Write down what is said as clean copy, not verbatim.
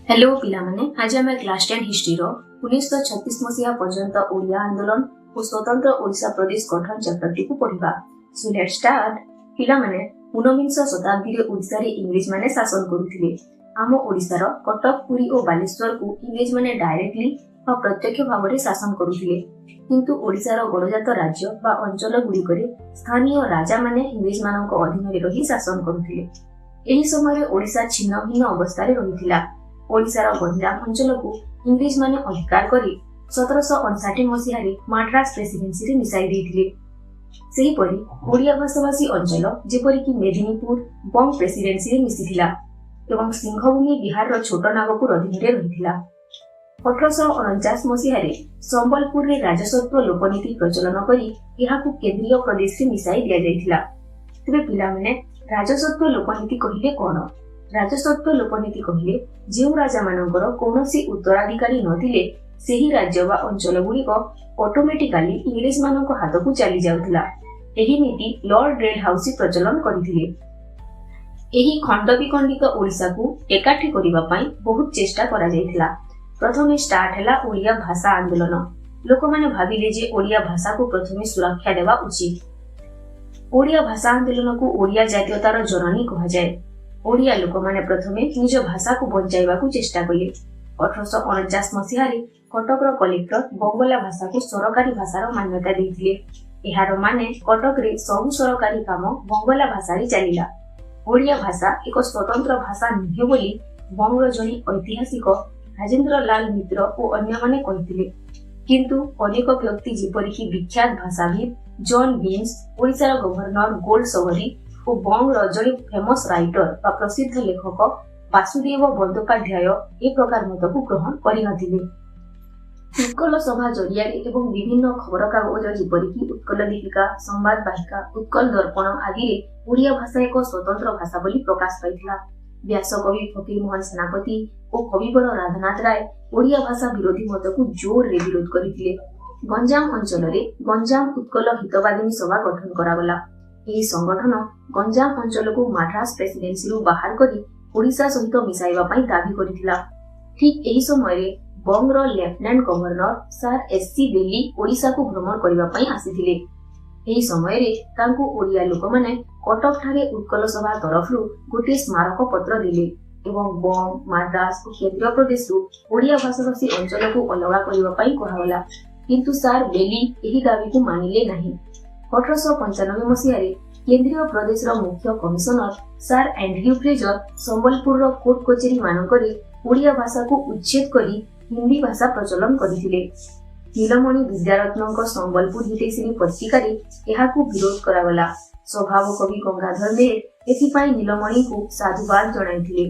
Hello पिलामाने आज आम class 10 history 1936 मसीहा पर्यंत ओडिया आंदोलन और स्वतंत्र ओडिशा प्रदेश गठन चैप्टर टी को पढ़िबा। So let's start. पिलामाने 19 शताब्दी रे ओडिशा रे इंग्लिश माने शासन करुथिले। आम ओडिशा रो कटक पुरी और बालेश्वर को इंग्लिश माने डायरेक्टली और प्रत्यक्ष भाव में शासन करुथिले, किंतु ओडिशा रो गणजात राज्य बा अंचल गुडी करे स्थानीय राजा माने इंग्लिश मानक अधीन रे रही शासन करुथिले। एही समय ओडिशा छिन्न भिन्न अवस्था रे रहिथिला। ओडिशार गंजाम अंचल को इंग्लिश माने अधिकार करी 1759 मसीह माड्रास प्रेसिडेंसी रे मिसाई देथिले। सेही परी ओडिया भाषाभाषी अंचल जेपरी कि मेदिनीपुर बंग प्रेसिडेंसी रे मिसिथिला एवं सिंहभूमि बिहार रो छोट नागपुर अधीन रे रहिथिला। 1849 मसीह संबलपुर रे राजस्व लोकनीति प्रचलन करी एहाकू केंद्रीय प्रदेश रे मिसाई दिया जायथिला। तबे पिला माने राजस्व लोकनीति कहिले कोन? राजस्व लोकनीति कहिले जेउ राजा मानकर कोनोसी उत्तराधिकारी नथिले सेही राज्य वा अंचल गुड़िक ऑटोमेटिकली इंग्लिश मानक हाथ को चली जाउथिला। एही नीति लॉर्ड डेलहाउसी प्रचलन करिथिले। एही खंड विखंडित ओडिशा को एकाठी करिबा पई बहुत चेष्टा करा जायथिला। प्रथमे स्टार्ट हैला ओडिया भाषा आंदोलन। लोक माने भाबिले जे ओडिया भाषा को प्रथमे सुरक्षा देवा उचित। ओडिया भाषा आंदोलन को ओडिया जातीयतार जननी कहा जाय। ओडिया लोक माने प्रथमे निज भाषा को बंचाइबा को चेष्टा कले। 1849 मसीह कटक रो कलेक्टर बंगला भाषा को सरकारी भाषार मान्यता देथिले। एहार माने कटक रे सब सरकारी काम बंगला भाषा रे चलिला। ओडिया भाषा एक स्वतंत्र भाषा नहीं बोली बंगला जणी ऐतिहासिक राजेंद्र लाल मित्र और अन्य माने कहिथिले, किंतु अनेक व्यक्ति जेपरि कि विख्यात भाषाविद जॉन बीन्स, ओडिशार गवर्नर गोल्ड सवरी और बंग रजनी फेमस राइटर व प्रसिद्ध लेखक वासुदेव बंदोपाध्याय ए प्रकार मत को ग्रहण करिनथिले। उत्कल सभा जरिया एवं विभिन्न खबर कागज जेपरि कि उत्कल दीपिका, संवाद वाहिका, उत्कल दर्पण आदि रे ओडिया भाषा एक स्वतंत्र भाषा बोली प्रकाश पाइथिला। व्यास कवि फकीर मोहन सेनापति और कविवर राधानाथ राय ओडिया भाषा विरोधी मत को जोर रे विरोध करिथिले। गंजाम अंचल रे गंजाम उत्कल हितवादिनी सभा गठन करागला। ଏହି संगठन गंजाम अंचल को माड्रास प्रेसिडेंसी रु बाहर करी ओडिशा सहित मिसाइबा पई दाबी करिथिला। ठीक एही समय बंग रो लेफ्टिनेंट गवर्नर सर एससी बेली ओडिशा को भ्रमण करिबा पई आसीथिले। एही समय रे तांको ओडिया लोक माने कटक ठारे उत्कल सभा तरफ रु गोटे स्मारक पत्र दिले एवं बंग, माड्रास और केंद्रीय प्रदेश रु ओडिया भाषाभाषी अंचल को अलगा करिबा पई कहला, किंतु सर बेली एही दाबी को मानिले नाही। 1895 मसीह केंद्रीय प्रदेश मुख्य commissioner sir Andrew Fraser Sambalpur court कचेरी मानकरे ओडिया भाषा को उच्छेद करी हिंदी भाषा प्रचलन करथिले। नीलमणि विद्यारत्नक संबलपुर हितेश्री पत्रिका रे एहाकू विरोध करागला। स्वभाव कवि गंगाधर मेहर एथिपाई नीलमणि को साधुवाद जणाइथिले।